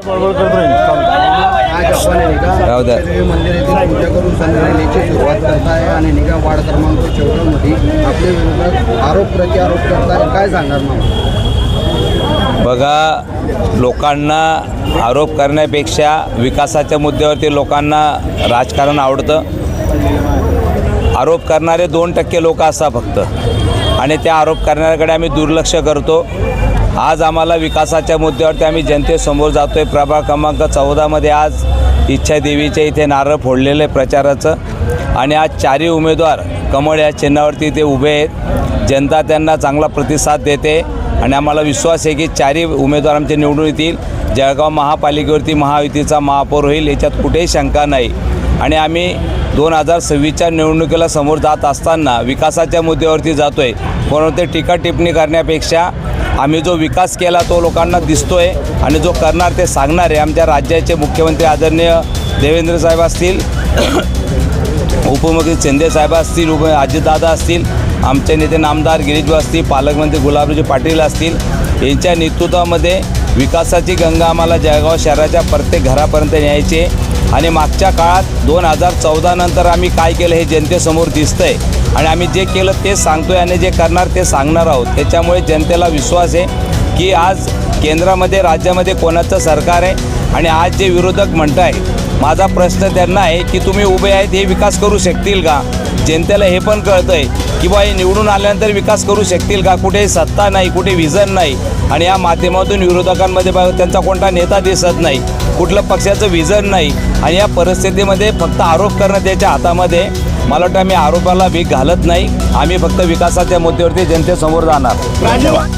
आज आपण मंदिर येथे पूजा करून संध्याकाळची सुरुवात करताय आणि निगा वार्ड क्रमांक 14 मध्ये आपल्या विरोधात आरोप प्रत्यारोप करताय, काय सांगणार मग? बघा, लोकांना आरोप करण्यापेक्षा विकासाच्या मुद्द्यावरती लोकांना राजकारण आवडतं. आरोप करणारे 2% लोक असतात फक्त, आणि त्या आरोप करणाऱ्याकडे आम्ही दुर्लक्ष करतो. आज आम्हाला विकासाच्या मुद्द्यावरती आम्ही जनतेसमोर जातो आहे. प्रभाग क्रमांक 14मध्ये आज इच्छा देवीच्या इथे नारळ फोडलेलं आहे प्रचाराचं, आणि आज 4 उमेदवार कमळ या चिन्हावरती ते उभे आहेत. जनता त्यांना चांगला प्रतिसाद देते आणि आम्हाला विश्वास आहे की 4 उमेदवार आमचे निवडून येतील. जळगाव महापालिकेवरती महायुतीचा महापौर होईल, याच्यात कुठेही शंका नाही. आणि आम्ही 2026च्या निवडणुकीला समोर जात असताना विकासाच्या मुद्द्यावरती जातो आहे. कोणते टीका टिप्पणी करण्यापेक्षा आम्ही जो विकास केला तो लोकांना दिसतो आहे, आणि जो करणार ते सांगणार आहे. आमच्या राज्याचे मुख्यमंत्री आदरणीय देवेंद्र साहेब असतील, उपमुख्यमंत्री शिंदे साहेब असतील, अजितदादा असतील, आमचे नेते नामदार गिरीश असतील, पालकमंत्री गुलाबरावजी पाटील असतील, यांच्या नेतृत्वामध्ये विकासाची गंगा आम्हाला जळगाव शहराच्या प्रत्येक घरापर्यंत न्यायची आहे. आणि मागच्या काळात 2014 नंतर आम्ही काय केलं हे जनतेसमोर दिसतं आहे, आणि आम्ही जे केलं तेच सांगतो आहे आणि जे करणार ते सांगणार आहोत. त्याच्यामुळे जनतेला विश्वास आहे की आज केंद्रामध्ये राज्यामध्ये कोणाचं सरकार आहे. आणि आज जे विरोधक म्हणत आहे, माझा प्रश्न त्यांना आहे की तुम्ही उभे आहेत हे विकास करू शकतील का? जनतेला हे पण कळतं आहे की बा हे निवडून आल्यानंतर विकास करू शकतील का? कुठे सत्ता नाही, कुठे विजन नाही, आणि या माध्यमातून विरोधकांमध्ये त्यांचा कोणता नेता दिसत नाही, कुठलं पक्षाचं विजन नाही. आणि या परिस्थितीमध्ये फक्त आरोप करणं त्याच्या हातामध्ये. मला वाटतं आम्ही आरोपाला भीक घालत नाही, आम्ही फक्त विकासाच्या मुद्द्यावरती जनतेसमोर जाणार. धन्यवाद.